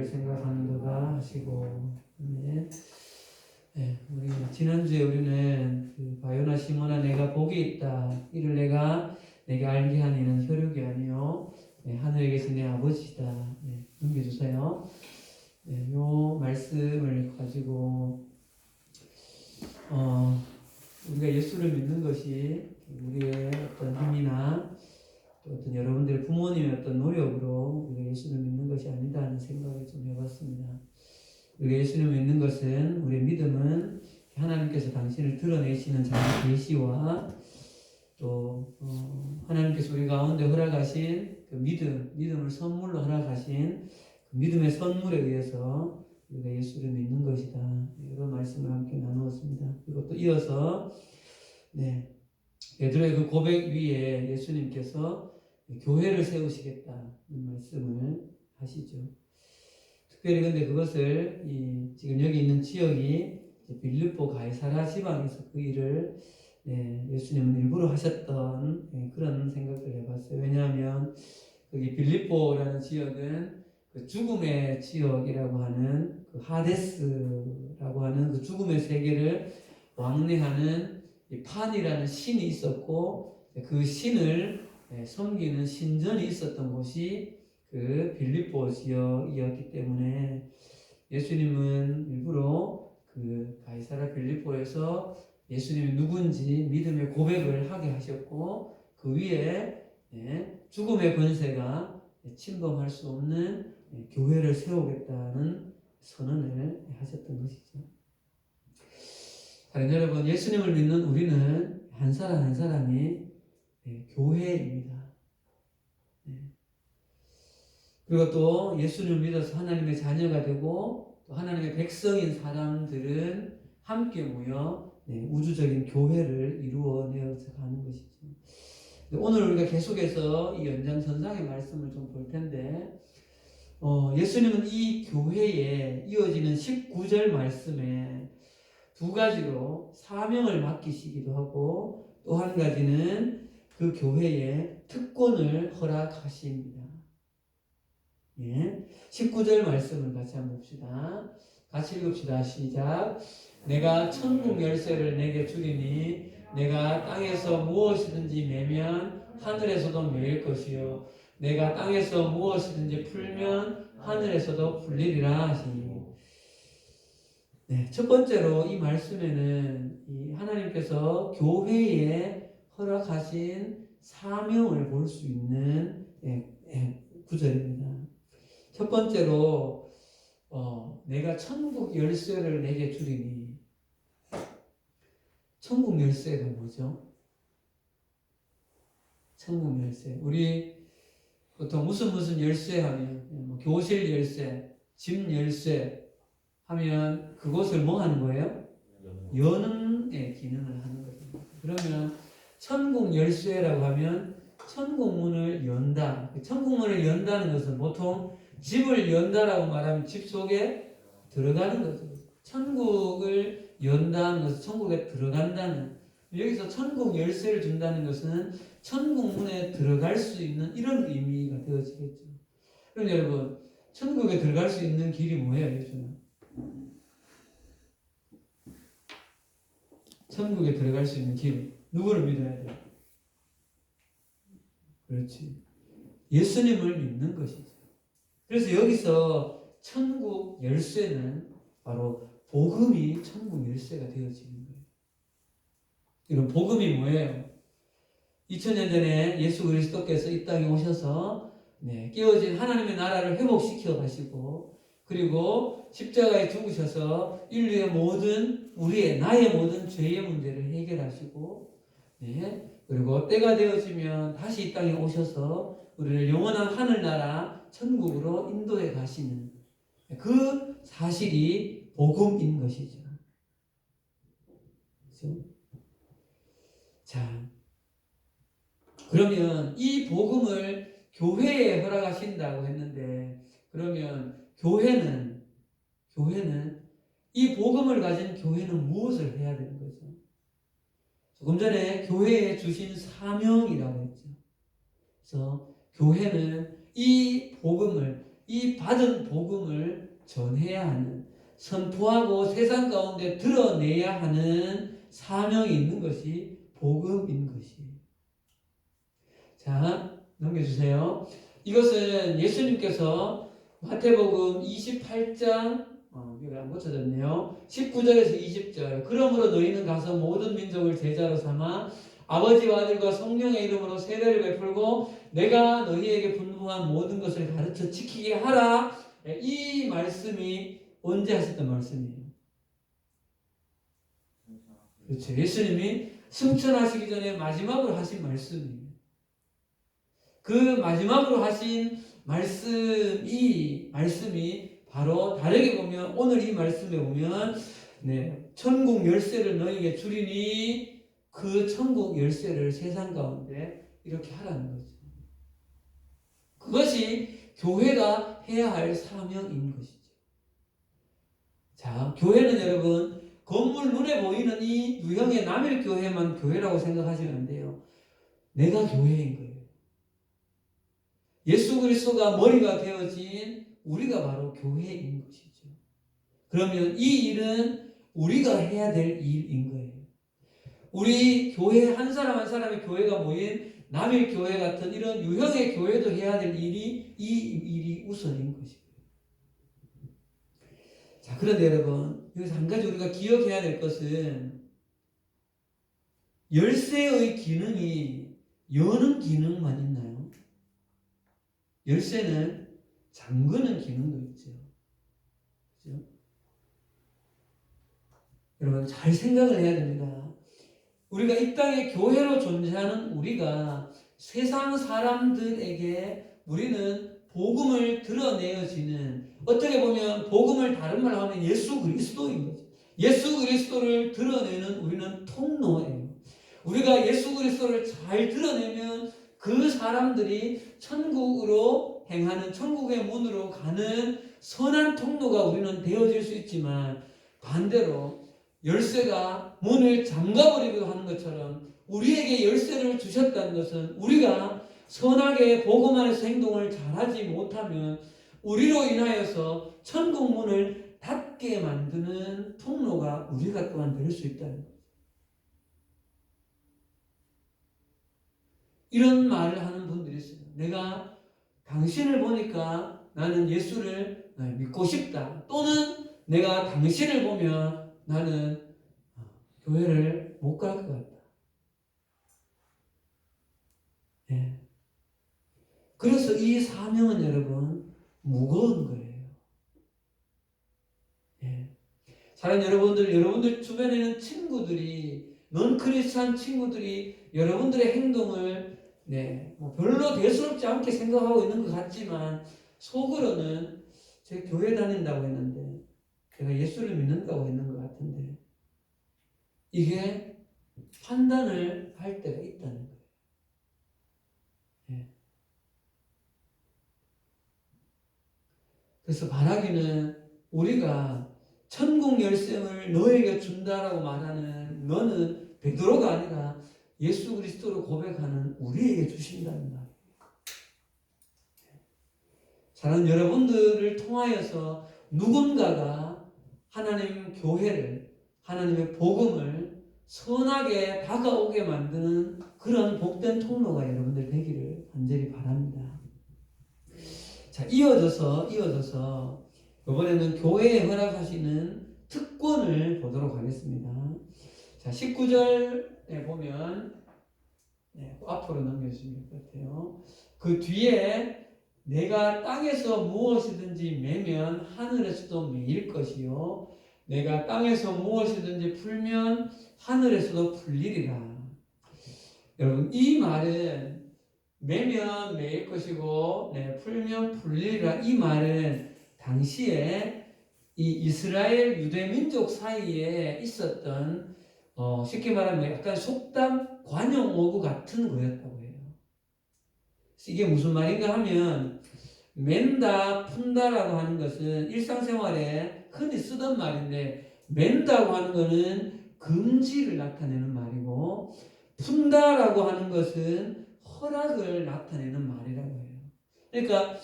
나를 생각하는도다 하시고. 네. 네, 우리 지난주에 우리는 그 바요나 시몬아 내가 복이 있다 이를 내게 알게 하는 이는 혈육이 아니요 하늘에 계신 내 아버지다. 네, 넘겨주세요. 네, 요 말씀을 가지고 우리가 예수를 믿는 것이 우리의 어떤 힘이나 또 어떤 여러분들의 부모님의 어떤 노력으로 우리가 예수를 믿는 것이 아니다 하는 생각을 좀 해봤습니다. 우리가 예수를 믿는 것은, 우리의 믿음은 하나님께서 당신을 드러내시는 자기 계시와 또 하나님께서 우리 가운데 허락하신 그 믿음을 선물로 허락하신 그 믿음의 선물에 의해서 우리가 예수를 믿는 것이다. 이런 말씀을 함께 나누었습니다. 그리고 또 이어서 베드로의 그 고백 위에 예수님께서 교회를 세우시겠다는 말씀을 하시죠. 특별히 근데 그것을 지금 여기 있는 지역이 빌립보 가이사라 지방에서 그 일을 예수님은 일부러 하셨던 그런 생각을 해봤어요. 왜냐하면 거기 빌립보라는 지역은 그 죽음의 지역이라고 하는 그 하데스라고 하는 그 죽음의 세계를 왕래하는 판이라는 신이 있었고, 그 신을 섬기는 신전이 있었던 곳이 그 빌립보 지역이었기 때문에 예수님은 일부러 그 가이사라 빌립보에서 예수님이 누군지 믿음의 고백을 하게 하셨고, 그 위에 죽음의 권세가 침범할 수 없는 교회를 세우겠다는 선언을 하셨던 것이죠. 다른 여러분, 예수님을 믿는 우리는 한 사람 한 사람이 교회입니다. 그리고 또 예수님을 믿어서 하나님의 자녀가 되고 또 하나님의 백성인 사람들은 함께 모여 우주적인 교회를 이루어내어서 가는 것이죠. 오늘 우리가 계속해서 이 연장선상의 말씀을 좀 볼 텐데, 예수님은 이 교회에 이어지는 19절 말씀에 두 가지로 사명을 맡기시기도 하고 또 한 가지는 그 교회에 특권을 허락하십니다. 19절 말씀을 같이 한번 봅시다. 같이 읽읍시다. 시작. 내가 천국 열쇠를 내게 주리니 내가 땅에서 무엇이든지 매면 하늘에서도 매일 것이요 내가 땅에서 무엇이든지 풀면 하늘에서도 풀리리라 하시니. 첫 번째로 이 말씀에는 이 하나님께서 교회에 허락하신 사명을 볼 수 있는 구절입니다. 첫 번째로 내가 천국 열쇠를 내게 주리니. 천국 열쇠가 뭐죠? 천국 열쇠. 우리 보통 무슨 열쇠 하면 뭐 교실 열쇠, 집 열쇠 하면 그것을 뭐 하는 거예요? 여는 기능을 하는 거죠. 그러면 천국 열쇠라고 하면 천국 문을 연다. 천국 문을 연다는 것은 보통 집을 연다라고 말하면 집 속에 들어가는 거죠. 천국을 연다는 것은 천국에 들어간다는, 여기서 천국 열쇠를 준다는 것은 천국 문에 들어갈 수 있는 이런 의미가 되어지겠죠. 그럼 여러분, 천국에 들어갈 수 있는 길이 뭐예요? 예수는 천국에 들어갈 수 있는 길, 누구를 믿어야 돼요? 그렇지, 예수님을 믿는 것이죠. 그래서 여기서 천국 열쇠는 바로 복음이 천국 열쇠가 되어지는 거예요. 이런 복음이 뭐예요? 2000년 전에 예수 그리스도께서 이 땅에 오셔서 깨어진 하나님의 나라를 회복시켜 가시고, 그리고 십자가에 죽으셔서 인류의 나의 모든 죄의 문제를 해결하시고, 그리고 때가 되어지면 다시 이 땅에 오셔서 우리를 영원한 하늘나라 천국으로 인도해 가시는 그 사실이 복음인 것이죠. 그렇죠? 자, 그러면 이 복음을 교회에 허락하신다고 했는데, 그러면 교회는 이 복음을 가진 교회는 무엇을 해야 되는 거죠? 조금 전에 교회에 주신 사명이라고 했죠. 그래서 교회는 이 복음을, 이 받은 복음을 전해야 하는, 선포하고 세상 가운데 드러내야 하는 사명이 있는 것이 복음인 것이에요. 자, 넘겨주세요. 이것은 예수님께서 마태복음 28장 이거 안 고쳐졌네요. 19절에서 20절. 그러므로 너희는 가서 모든 민족을 제자로 삼아 아버지와 아들과 성령의 이름으로 세례를 베풀고 내가 너희에게 분부한 모든 것을 가르쳐 지키게 하라. 이 말씀이 언제 하셨던 말씀이에요? 그렇죠. 예수님이 승천하시기 전에 마지막으로 하신 말씀이에요. 그 마지막으로 하신 말씀이 바로 다르게 보면 오늘 이 말씀에 보면 천국 열쇠를 너희에게 주리니 그 천국 열쇠를 세상 가운데 이렇게 하라는 거죠. 그것이 교회가 해야 할 사명인 것이죠. 자, 교회는 여러분 건물 눈에 보이는 이 유형의 남일교회만 교회라고 생각하시면 안 돼요. 내가 교회인 거예요. 예수 그리스도가 머리가 되어진 우리가 바로 교회인 것이죠. 그러면 이 일은 우리가 해야 될 일인 거예요. 우리 교회 한 사람 한 사람의 교회가 모인 남일교회 같은 이런 유형의 교회도 해야 될 일이 이 일이 우선인 것이고요. 자, 그런데 여러분 여기서 한 가지 우리가 기억해야 될 것은 열쇠의 기능이 여는 기능만 있나요? 열쇠는 잠그는 기능도 있죠. 그렇죠? 여러분 잘 생각을 해야 됩니다. 우리가 이 땅에 교회로 존재하는 우리가 세상 사람들에게 우리는 복음을 드러내어지는, 어떻게 보면 복음을 다른 말로 하면 예수 그리스도인 거죠. 예수 그리스도를 드러내는 우리는 통로예요. 우리가 예수 그리스도를 잘 드러내면 그 사람들이 천국으로 행하는, 천국의 문으로 가는 선한 통로가 우리는 되어질 수 있지만, 반대로 열쇠가 문을 잠가버리기도 하는 것처럼 우리에게 열쇠를 주셨다는 것은 우리가 선하게 복음 안에서 행동을 잘하지 못하면 우리로 인하여서 천국 문을 닫게 만드는 통로가 우리가 또한 될 수 있다는 거죠. 이런 말을 하는 분들이 있어요. 내가 당신을 보니까 나는 예수를 믿고 싶다. 또는 내가 당신을 보면 나는 교회를 못 갈 것 같다. 네. 그래서 이 사명은 여러분 무거운 거예요. 네. 사랑하는 여러분들 주변에는 친구들이, 넌 크리스찬 친구들이 여러분들의 행동을 별로 대수롭지 않게 생각하고 있는 것 같지만 속으로는 제 교회 다닌다고 했는데, 제가 예수를 믿는다고 했는 것 같은데, 이게 판단을 할 때가 있다는 거예요. 네. 그래서 바라기는 우리가 천국 열쇠를 너에게 준다라고 말하는 너는 베드로가 아니라 예수 그리스도로 고백하는 우리에게 주신다는 말이에요. 사랑하는 여러분들을 통하여서 누군가가 하나님 교회를, 하나님의 복음을 선하게 다가오게 만드는 그런 복된 통로가 여러분들 되기를 간절히 바랍니다. 자, 이어져서 이번에는 교회에 허락하시는 특권을 보도록 하겠습니다. 자, 19절에 보면 앞으로 넘겨주시면 될 것 같아요. 그 뒤에 내가 땅에서 무엇이든지 매면 하늘에서도 매일 것이요 내가 땅에서 무엇이든지 풀면 하늘에서도 풀리리라. 여러분 이 말은 매면 매일 것이고 풀면 풀리리라, 이 말은 당시에 이 이스라엘 유대 민족 사이에 있었던 쉽게 말하면 약간 속담 관용어구 같은 거였다고 해요. 이게 무슨 말인가 하면 맨다 푼다라고 하는 것은 일상생활에 흔히 쓰던 말인데, 맨다고 하는 것은 금지를 나타내는 말이고 푼다라고 하는 것은 허락을 나타내는 말이라고 해요. 그러니까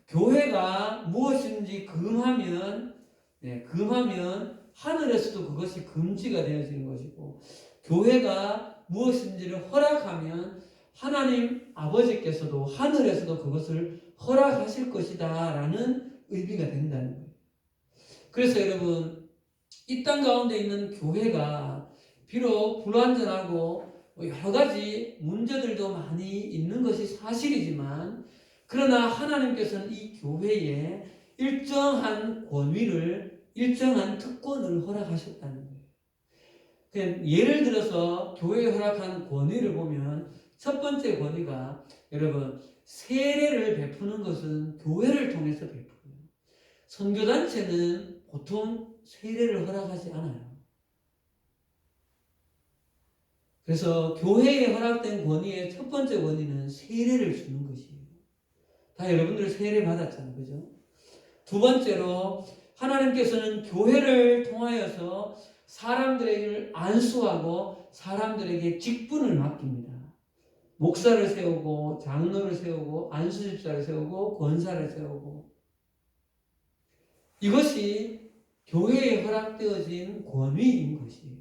교회가 무엇인지 금하면 하늘에서도 그것이 금지가 되어지는 것이고, 교회가 무엇인지를 허락하면 하나님 아버지께서도 하늘에서도 그것을 허락하실 것이다 라는 의미가 된다는 거예요. 그래서 여러분, 이 땅 가운데 있는 교회가 비록 불완전하고 여러 가지 문제들도 많이 있는 것이 사실이지만, 그러나 하나님께서는 이 교회에 일정한 권위를, 일정한 특권을 허락하셨다는 거예요. 그냥 예를 들어서 교회에 허락한 권위를 보면 첫 번째 권위가, 여러분, 세례를 베푸는 것은 교회를 통해서 베푸고요. 선교단체는 보통 세례를 허락하지 않아요. 그래서 교회에 허락된 권위의 첫 번째 권위는 세례를 주는 것이에요. 다 여러분들 세례 받았잖아요. 그죠? 두 번째로 하나님께서는 교회를 통하여서 사람들에게 안수하고 사람들에게 직분을 맡깁니다. 목사를 세우고 장로를 세우고 안수집사를 세우고 권사를 세우고, 이것이 교회에 허락되어진 권위인 것이에요.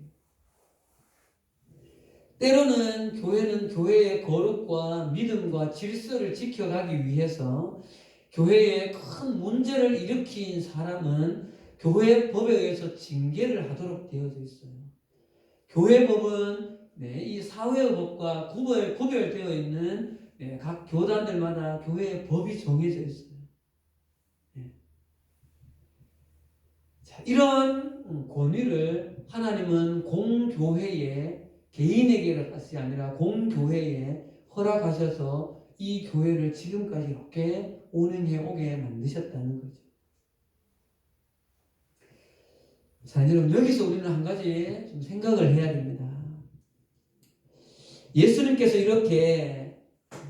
때로는 교회는 교회의 거룩과 믿음과 질서를 지켜가기 위해서 교회에 큰 문제를 일으킨 사람은 교회 법에 의해서 징계를 하도록 되어져 있어요. 교회 법은 이 사회의 법과 구별되어 있는 각 교단들마다 교회의 법이 정해져 있어요. 자, 이런 권위를 하나님은 공교회에, 개인에게 것이 아니라 공교회에 허락하셔서 이 교회를 지금까지 이렇게 운행해 오게 만드셨다는 거죠. 자, 여러분, 여기서 우리는 한 가지 좀 생각을 해야 됩니다. 예수님께서 이렇게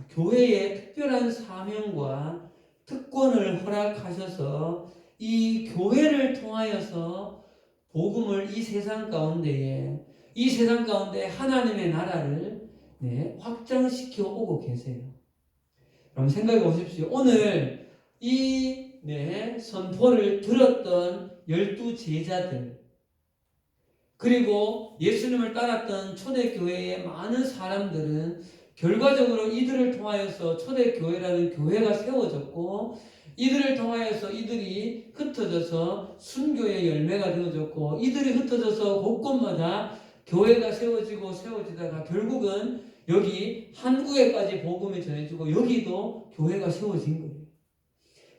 교회에 특별한 사명과 특권을 허락하셔서 이 교회를 통하여서 복음을 이 세상 가운데 하나님의 나라를 확장시켜 오고 계세요. 그럼 생각해 보십시오. 오늘 이 선포를 들었던 12 제자들, 그리고 예수님을 따랐던 초대교회의 많은 사람들은 결과적으로 이들을 통하여서 초대교회라는 교회가 세워졌고, 이들을 통하여서 이들이 흩어져서 순교의 열매가 되어졌고, 이들이 흩어져서 곳곳마다 교회가 세워지다가 결국은 여기 한국에까지 복음이 전해지고 여기도 교회가 세워진 거예요.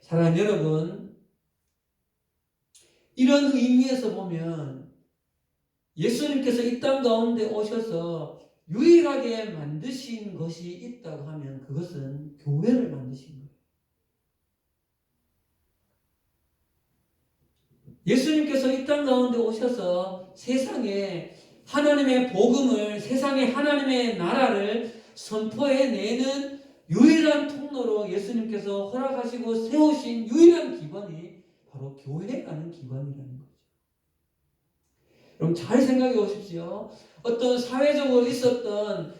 사랑하는 여러분, 이런 의미에서 보면 예수님께서 이 땅 가운데 오셔서 유일하게 만드신 것이 있다고 하면 그것은 교회를 만드신 거예요. 예수님께서 이 땅 가운데 오셔서 세상에 하나님의 복음을, 세상에 하나님의 나라를 선포해내는 유일한 통로로 예수님께서 허락하시고 세우신 유일한 기관이 바로 교회라는 기관이라는 거죠. 그럼 잘 생각해 보십시오. 어떤 사회적으로 있었던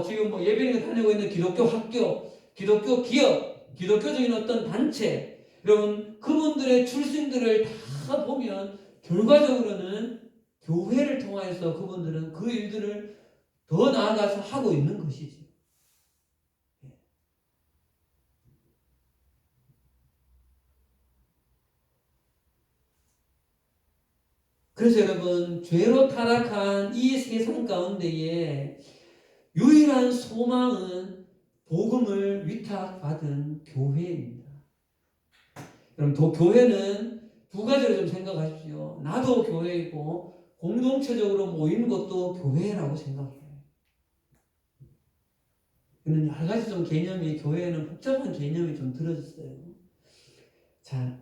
지금 예배를 다니고 있는 기독교 학교, 기독교 기업, 기독교적인 어떤 단체, 여러분 그분들의 출신들을 다 보면 결과적으로는 교회를 통해서 그분들은 그 일들을 더 나아가서 하고 있는 것이지. 그래서 여러분, 죄로 타락한 이 세상 가운데에 유일한 소망은 복음을 위탁받은 교회입니다. 그럼 교회는 두 가지로 좀 생각하십시오. 나도 교회이고 공동체적으로 모이는 것도 교회라고 생각해요. 이런 여러 가지 좀 개념이, 교회에는 복잡한 개념이 좀 들어졌어요. 자,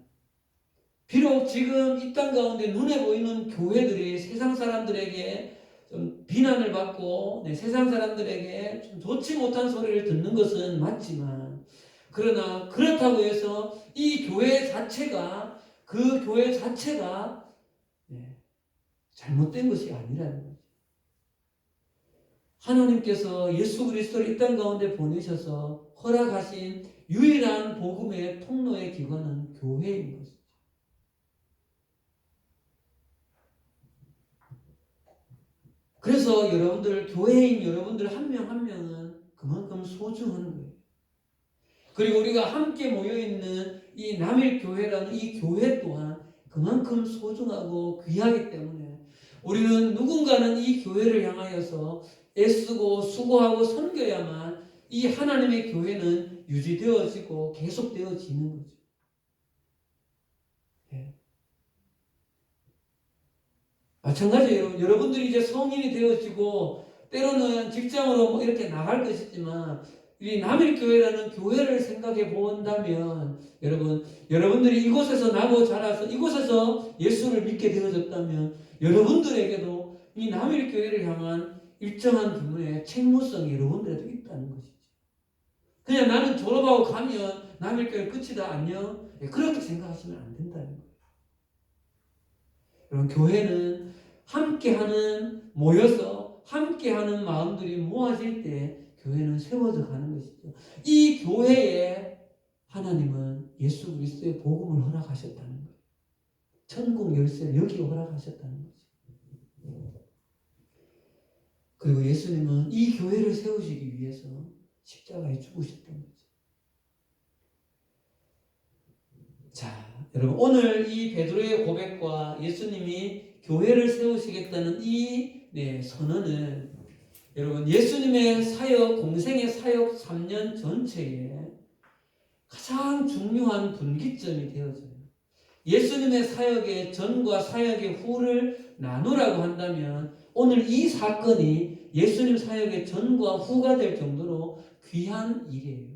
비록 지금 이 땅 가운데 눈에 보이는 교회들이 세상 사람들에게 좀 비난을 받고 세상 사람들에게 좀 좋지 못한 소리를 듣는 것은 맞지만, 그러나 그렇다고 해서 이 교회 자체가, 그 교회 자체가 잘못된 것이 아니라는 거죠. 하나님께서 예수 그리스도를 이 땅 가운데 보내셔서 허락하신 유일한 복음의 통로의 기관은 교회인 것이죠. 그래서 여러분들, 교회인 여러분들 한 명 한 명은 그만큼 소중한 거예요. 그리고 우리가 함께 모여있는 이 남일교회라는 이 교회 또한 그만큼 소중하고 귀하기 때문에 우리는 누군가는 이 교회를 향하여서 애쓰고 수고하고 섬겨야만 이 하나님의 교회는 유지되어지고 계속되어지는 거죠. 네. 마찬가지예요. 여러분들이 이제 성인이 되어지고 때로는 직장으로 뭐 이렇게 나갈 것이지만 이 남일교회라는 교회를 생각해 본다면 여러분들이 이곳에서 나고 자라서 이곳에서 예수를 믿게 되어졌다면 여러분들에게도 이 남일교회를 향한 일정한 규모의 책무성이 여러분들에도 있다는 것이죠. 그냥 나는 졸업하고 가면 남일교회 끝이다 안녕 그렇게 생각하시면 안 된다는 거예요. 여러분 교회는 함께하는 모여서 함께하는 마음들이 모아질 때 교회는 세워져 가는 것이죠. 이 교회에 하나님은 예수 그리스도의 복음을 허락하셨다는 거예요. 천국 열쇠를 여기 허락하셨다는 거죠. 그리고 예수님은 이 교회를 세우시기 위해서 십자가에 죽으셨던 거죠. 자, 여러분 오늘 이 베드로의 고백과 예수님이 교회를 세우시겠다는 이 선언은 여러분 예수님의 사역, 공생의 사역 3년 전체에 가장 중요한 분기점이 되어져요. 예수님의 사역의 전과 사역의 후를 나누라고 한다면 오늘 이 사건이 예수님 사역의 전과 후가 될 정도로 귀한 일이에요.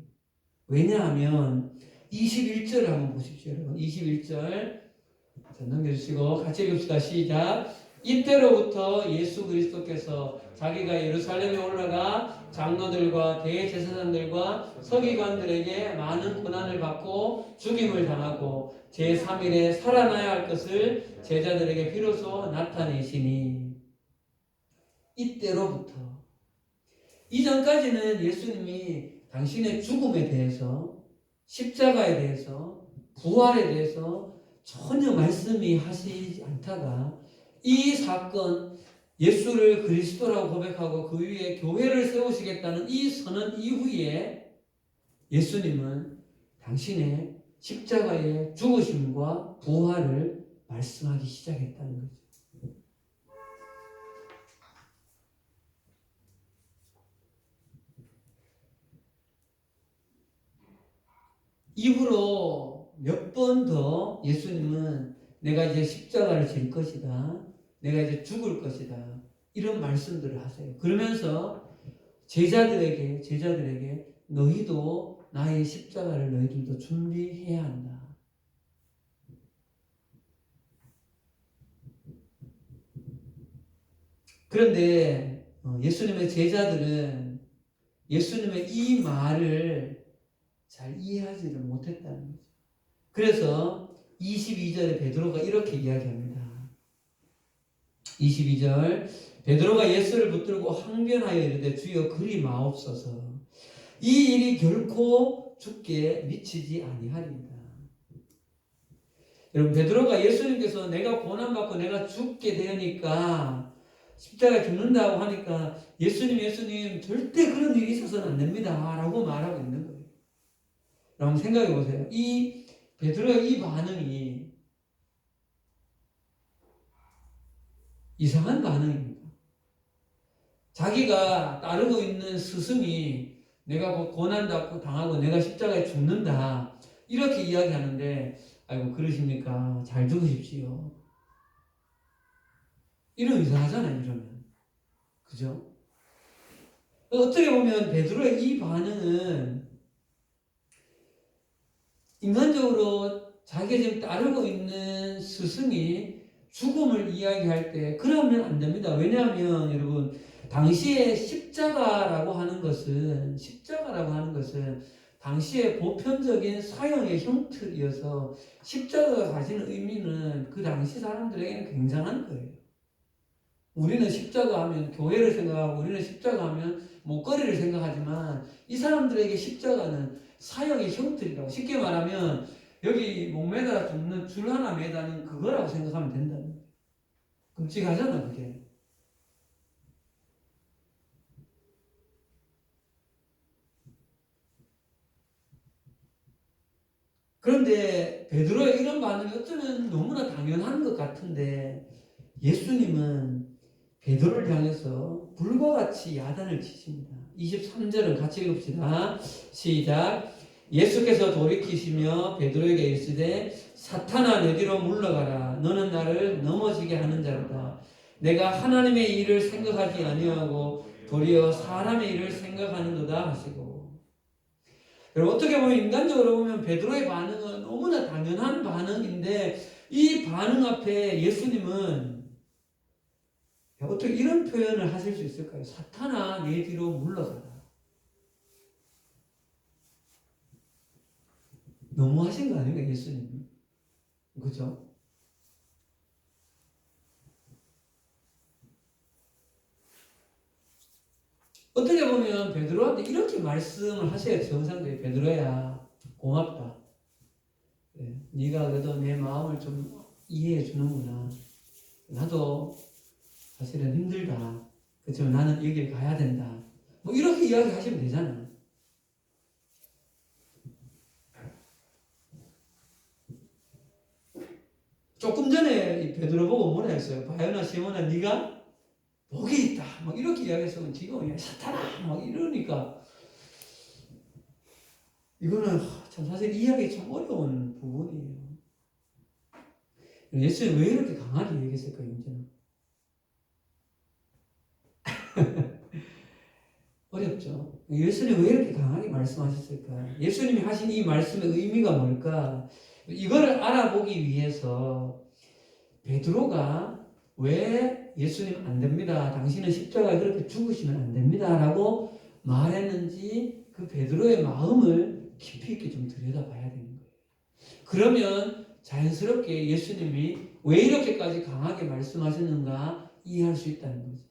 왜냐하면 21절을 한번 보십시오. 여러분 21절 넘겨주시고 같이 읽읍시다. 시작. 이때로부터 예수 그리스도께서 자기가 예루살렘에 올라가 장로들과 대제사장들과 서기관들에게 많은 고난을 받고 죽임을 당하고 제3일에 살아나야 할 것을 제자들에게 비로소 나타내시니 이때로부터 이전까지는 예수님이 당신의 죽음에 대해서 십자가에 대해서 부활에 대해서 전혀 말씀이 하시지 않다가 이 사건 예수를 그리스도라고 고백하고 그 위에 교회를 세우시겠다는 이 선언 이후에 예수님은 당신의 십자가의 죽으심과 부활을 말씀하기 시작했다는 거죠. 이후로 몇 번 더 예수님은 내가 이제 십자가를 질 것이다. 내가 이제 죽을 것이다. 이런 말씀들을 하세요. 그러면서 제자들에게 너희도 나의 십자가를 너희들도 준비해야 한다. 그런데 예수님의 제자들은 예수님의 이 말을 잘 이해하지를 못했다는 거죠. 그래서 22절에 베드로가 이렇게 이야기합니다. 22절 베드로가 예수를 붙들고 항변하여 이르되 주여 그리 마옵소서. 이 일이 결코 죽게 미치지 아니하리이다. 여러분 베드로가 예수님께서 내가 고난받고 내가 죽게 되니까 십자가에 죽는다고 하니까 예수님 절대 그런 일이 있어서는 안 됩니다 라고 말하고 있는 거예요. 여러분 생각해 보세요. 이 베드로의 이 반응이 이상한 반응입니다. 자기가 따르고 있는 스승이 내가 고난받고 당하고 내가 십자가에 죽는다 이렇게 이야기하는데 아이고 그러십니까? 잘 죽으십시오. 이러면 이상하잖아요. 이러면 그죠? 어떻게 보면 베드로의 이 반응은 인간적으로 자기가 지금 따르고 있는 스승이 죽음을 이야기할 때 그러면 안 됩니다. 왜냐하면 여러분 당시에 십자가라고 하는 것은 당시의 보편적인 사형의 형틀이어서 십자가가 가지는 의미는 그 당시 사람들에게는 굉장한 거예요. 우리는 십자가 하면 교회를 생각하고 우리는 십자가 하면 목걸이를 생각하지만 이 사람들에게 십자가는 사역의 형틀이라고. 쉽게 말하면 여기 목매달아 죽는 줄 하나 매다는 그거라고 생각하면 된다는 거예요. 끔찍하잖아 그게. 그런데 베드로의 이런 반응이 어쩌면 너무나 당연한 것 같은데 예수님은 베드로를 향해서 불과 같이 야단을 치십니다. 23절은 같이 읽읍시다. 시작. 예수께서 돌이키시며 베드로에게 이르시되 사탄아 내 뒤로 물러가라. 너는 나를 넘어지게 하는 자로다. 내가 하나님의 일을 생각하지 아니하고 도리어 사람의 일을 생각하는도다 하시고. 여러분 어떻게 보면 인간적으로 보면 베드로의 반응은 너무나 당연한 반응인데 이 반응 앞에 예수님은 어떻게 이런 표현을 하실 수 있을까요? 사탄아 내 뒤로 물러가라. 너무 하신 거 아닌가 예수님이? 그죠? 어떻게 보면 베드로한테 이렇게 말씀을 하셔야 정상적이에요. 베드로야 고맙다. 네, 네가 그래도 내 마음을 좀 이해해 주는구나. 나도 사실은 힘들다. 그렇지만 나는 여길 가야 된다. 뭐 이렇게 이야기하시면 되잖아. 조금 전에 이 베드로 보고 뭐라 했어요? 바요나 시몬아 네가 복이 있다. 막 이렇게 이야기했으면 지금 사탄아 막 이러니까 이거는 참 사실 이해하기 참 어려운 부분이에요. 예수님 왜 이렇게 강하게 얘기했을까요? 이제는 어렵죠. 예수님 왜 이렇게 강하게 말씀하셨을까? 예수님이 하신 이 말씀의 의미가 뭘까? 이거를 알아보기 위해서 베드로가 왜 예수님 안 됩니다. 당신은 십자가에 그렇게 죽으시면 안 됩니다. 라고 말했는지 그 베드로의 마음을 깊이 있게 좀 들여다봐야 되는 거예요. 그러면 자연스럽게 예수님이 왜 이렇게까지 강하게 말씀하셨는가 이해할 수 있다는 거죠.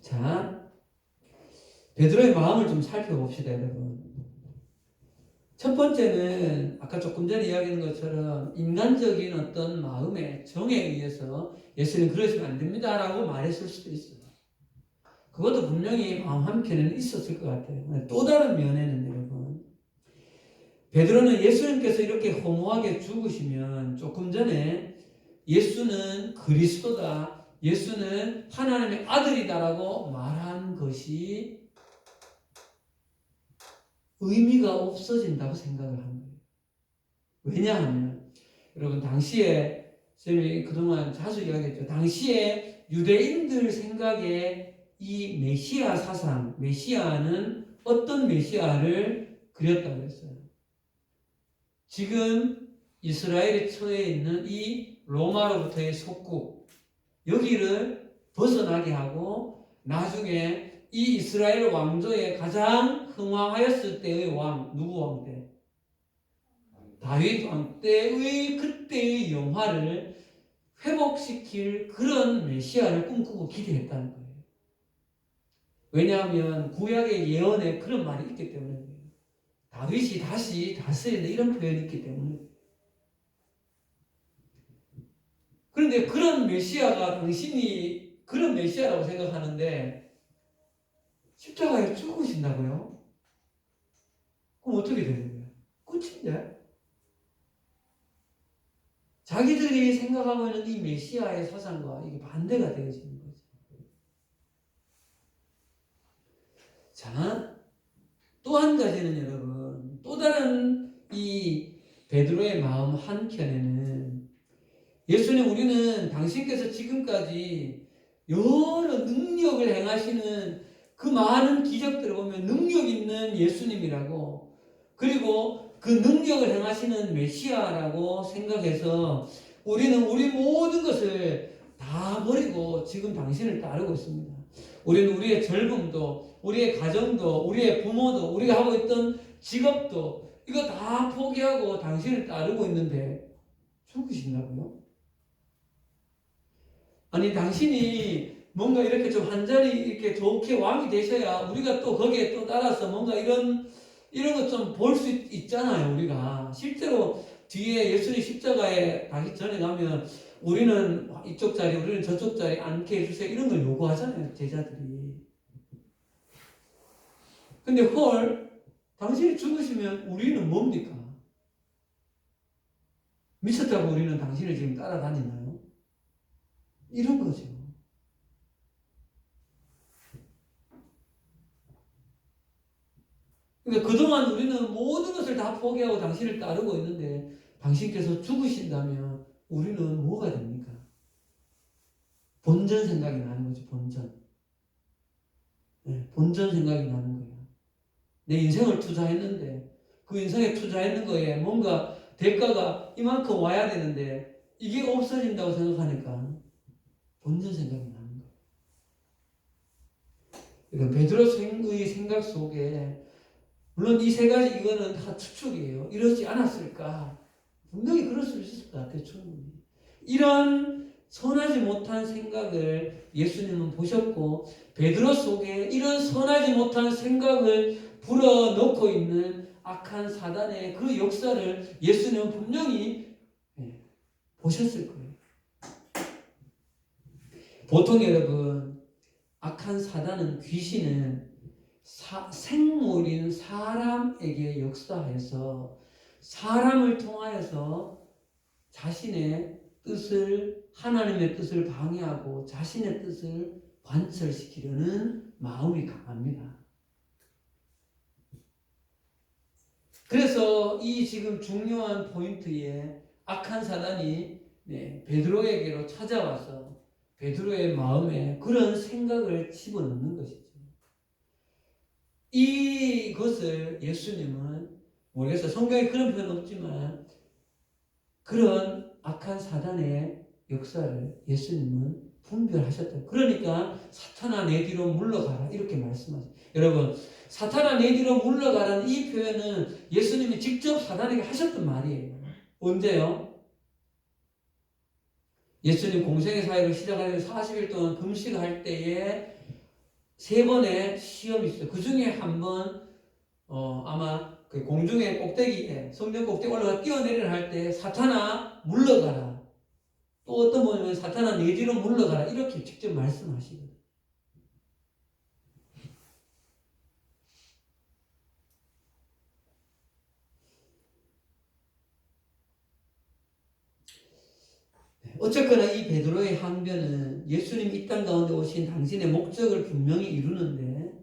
자, 베드로의 마음을 좀 살펴봅시다, 여러분. 첫 번째는 아까 조금 전에 이야기한 것처럼 인간적인 어떤 마음의 정에 의해서 예수님 그러시면 안 됩니다라고 말했을 수도 있어요. 그것도 분명히 마음 한켠에는 있었을 것 같아요. 또 다른 면에는 여러분, 베드로는 예수님께서 이렇게 허무하게 죽으시면 조금 전에 예수는 그리스도다, 예수는 하나님의 아들이다라고 말한 것이 의미가 없어진다고 생각을 한 거예요. 왜냐하면 여러분 당시에 쌤이 그동안 자주 이야기했죠. 당시에 유대인들 생각에 이 메시아 사상, 메시아는 어떤 메시아를 그렸다고 했어요. 지금 이스라엘에 처해 있는 이 로마로부터의 속국, 여기를 벗어나게 하고 나중에 이 이스라엘 왕조의 가장 흥왕하였을 때의 왕, 누구 왕 때? 다윗 왕 때의 그때의 영화를 회복시킬 그런 메시아를 꿈꾸고 기대했다는 거예요. 왜냐하면 구약의 예언에 그런 말이 있기 때문에 다윗이 다시 다스린다 이런 표현이 있기 때문에. 그런데 그런 메시아가 당신이 그런 메시아라고 생각하는데 십자가에 죽으신다고요? 그럼 어떻게 되는 거예요? 끝인데? 자기들이 생각하고 있는 이 메시아의 사상과 이게 반대가 되어지는 거죠. 자, 또 한 가지는 여러분, 또 다른 이 베드로의 마음 한켠에는 예수님 우리는 당신께서 지금까지 여러 능력을 행하시는 그 많은 기적들을 보면 능력 있는 예수님이라고, 그리고 그 능력을 행하시는 메시아라고 생각해서 우리는 우리 모든 것을 다 버리고 지금 당신을 따르고 있습니다. 우리는 우리의 젊음도, 우리의 가정도, 우리의 부모도, 우리가 하고 있던 직업도 이거 다 포기하고 당신을 따르고 있는데 죽으신다고요? 아니 당신이 뭔가 이렇게 좀 한 자리 이렇게 좋게 왕이 되셔야 우리가 또 거기에 또 따라서 뭔가 이런 이런 것 좀 볼 수 있잖아요, 우리가. 실제로 뒤에 예수님 십자가에 가기 전에 가면 우리는 이쪽 자리, 우리는 저쪽 자리 앉게 해주세요. 이런 걸 요구하잖아요, 제자들이. 근데 헐, 당신이 죽으시면 우리는 뭡니까? 미쳤다고 우리는 당신을 지금 따라다니나요? 이런 거죠. 그러니까 그동안 우리는 모든 것을 다 포기하고 당신을 따르고 있는데 당신께서 죽으신다면 우리는 뭐가 됩니까? 본전 생각이 나는 거죠. 본전. 네, 본전 생각이 나는 거예요. 내 인생을 투자했는데 그 인생에 투자했는 거에 뭔가 대가가 이만큼 와야 되는데 이게 없어진다고 생각하니까 본전 생각이 나는 거예요. 그러니까 베드로의 생각 속에 물론 이 세 가지 이거는 다 추측이에요. 이러지 않았을까? 분명히 그럴 수 있을 것 같아요. 충분히. 이런 선하지 못한 생각을 예수님은 보셨고 베드로 속에 이런 선하지 못한 생각을 불어넣고 있는 악한 사단의 그 역사를 예수님은 분명히 보셨을 거예요. 보통 여러분 악한 사단은 귀신은 생물인 사람에게 역사해서 사람을 통하여서 자신의 뜻을 하나님의 뜻을 방해하고 자신의 뜻을 관철시키려는 마음이 강합니다. 그래서 이 지금 중요한 포인트에 악한 사단이 베드로에게로 찾아와서 베드로의 마음에 그런 생각을 집어넣는 것이죠. 이것을 예수님은 모르겠어요. 성경에 그런 표현 없지만 그런 악한 사단의 역사를 예수님은 분별하셨다. 그러니까 사탄아 내 뒤로 물러가라 이렇게 말씀하세요. 여러분 사탄아 내 뒤로 물러가라는 이 표현은 예수님이 직접 사단에게 하셨던 말이에요. 언제요? 예수님 공생의 사역을 시작하면서 40일 동안 금식할 때에 3번의 시험이 있어요. 그 중에 한 번 아마 그 공중의 꼭대기에 성전 꼭대기 올라가 뛰어내리려 할 때 사탄아 물러가라. 또 어떤 분은 사탄아 내 뒤로 물러가라. 이렇게 직접 말씀하시거든요. 어쨌거나 이 베드로의 항변은 예수님 이 땅 가운데 오신 당신의 목적을 분명히 이루는데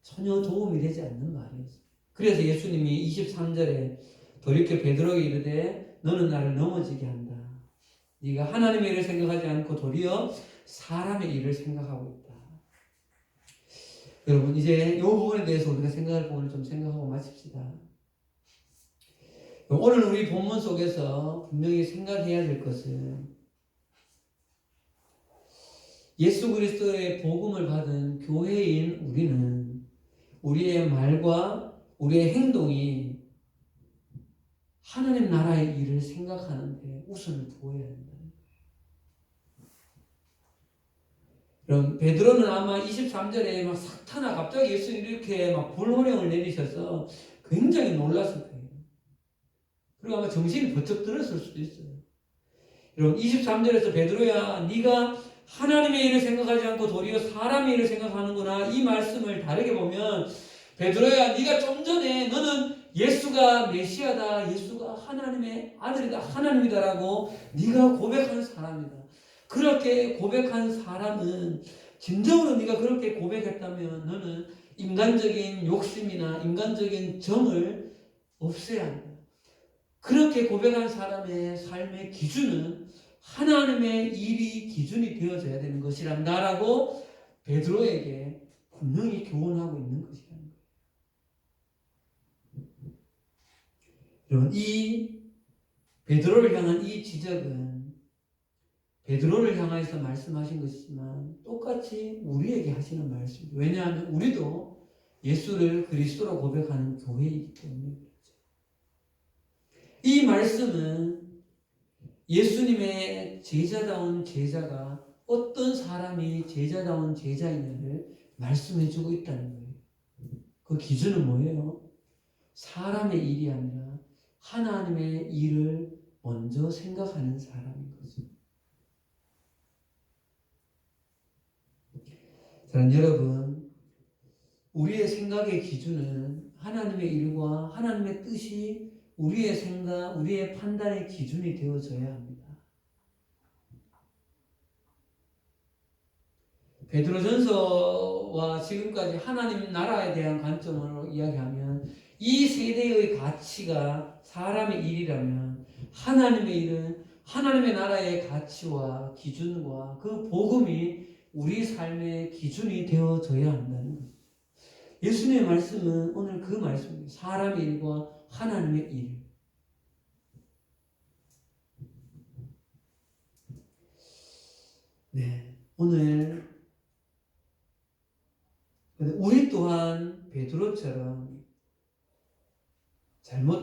전혀 도움이 되지 않는 말이었어요. 그래서 예수님이 23절에 돌이켜 베드로에게 이르되 너는 나를 넘어지게 한다. 네가 하나님의 일을 생각하지 않고 도리어 사람의 일을 생각하고 있다. 여러분 이제 이 부분에 대해서 우리가 생각할 부분을 좀 생각하고 마칩시다. 오늘 우리 본문 속에서 분명히 생각해야 될 것은 예수 그리스도의 복음을 받은 교회인 우리는 우리의 말과 우리의 행동이 하나님 나라의 일을 생각하는데 우선을 두어야 한다. 그럼 베드로는 아마 23절에 막 사탄아 갑자기 예수님 이렇게 막 불호령을 내리셔서 굉장히 놀랐을 거예요. 그리고 아마 정신이 번쩍 들었을 수도 있어요. 여러분 23절에서 베드로야 네가 하나님의 일을 생각하지 않고 도리어 사람의 일을 생각하는구나. 이 말씀을 다르게 보면 베드로야 네가 좀 전에 너는 예수가 메시아다. 예수가 하나님의 아들이다. 하나님이다라고 네가 고백한 사람이다. 그렇게 고백한 사람은 진정으로 네가 그렇게 고백했다면 너는 인간적인 욕심이나 인간적인 정을 없애야 한다. 그렇게 고백한 사람의 삶의 기준은 하나님의 일이 기준이 되어져야 되는 것이란다라고 베드로에게 분명히 교훈하고 있는 것이라는 거예요. 여러분 이 베드로를 향한 이 지적은 베드로를 향해서 말씀하신 것이지만 똑같이 우리에게 하시는 말씀이죠. 왜냐하면 우리도 예수를 그리스도로 고백하는 교회이기 때문에 그렇죠. 이 말씀은 예수님의 제자다운 제자가 어떤 사람이 제자다운 제자이냐를 말씀해주고 있다는 거예요. 그 기준은 뭐예요? 사람의 일이 아니라 하나님의 일을 먼저 생각하는 사람인 거죠. 저는 여러분, 우리의 생각의 기준은 하나님의 일과 하나님의 뜻이 우리의 생각, 우리의 판단의 기준이 되어져야 합니다. 베드로전서와 지금까지 하나님 나라에 대한 관점으로 이야기하면 이 세대의 가치가 사람의 일이라면 하나님의 일은 하나님의 나라의 가치와 기준과 그 복음이 우리 삶의 기준이 되어져야 한다는 거죠. 예수님의 말씀은 오늘 그 말씀입니다. 사람의 일과 하나님의 일. 네, 오늘 우리 또한 베드로처럼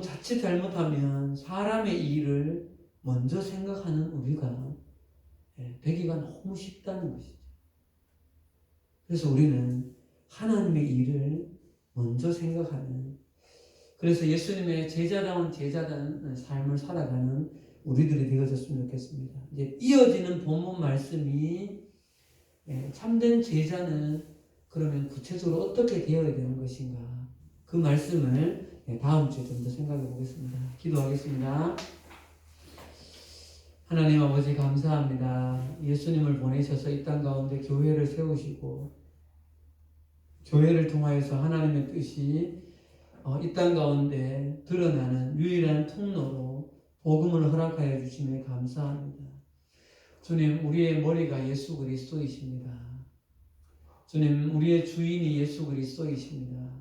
자칫 잘못하면 사람의 일을 먼저 생각하는 우리가 되기가 너무 쉽다는 것이죠. 그래서 우리는 하나님의 일을 먼저 생각하는, 그래서 예수님의 제자다운 삶을 살아가는 우리들이 되어졌으면 좋겠습니다. 이제 이어지는 본문 말씀이 참된 제자는 그러면 구체적으로 어떻게 되어야 되는 것인가, 그 말씀을 다음 주에 좀 더 생각해 보겠습니다. 기도하겠습니다. 하나님 아버지 감사합니다. 예수님을 보내셔서 이 땅 가운데 교회를 세우시고 교회를 통하여서 하나님의 뜻이 이 땅 가운데 드러나는 유일한 통로로 복음을 허락하여 주심에 감사합니다. 주님, 우리의 머리가 예수 그리스도이십니다. 주님, 우리의 주인이 예수 그리스도이십니다.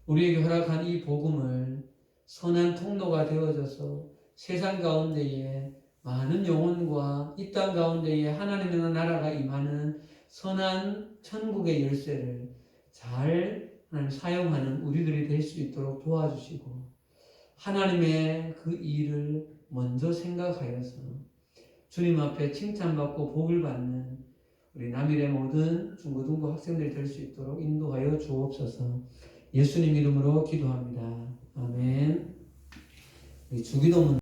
우리에게 허락한 이 복음을 선한 통로가 되어져서 세상 가운데에 많은 영혼과 이 땅 가운데에 하나님의 나라가 임하는 선한 천국의 열쇠를 잘 사용하는 우리들이 될 수 있도록 도와주시고, 하나님의 그 일을 먼저 생각하여서 주님 앞에 칭찬받고 복을 받는 우리 남일의 모든 중고등부 학생들이 될 수 있도록 인도하여 주옵소서. 예수님 이름으로 기도합니다. 아멘. 우리 주기도문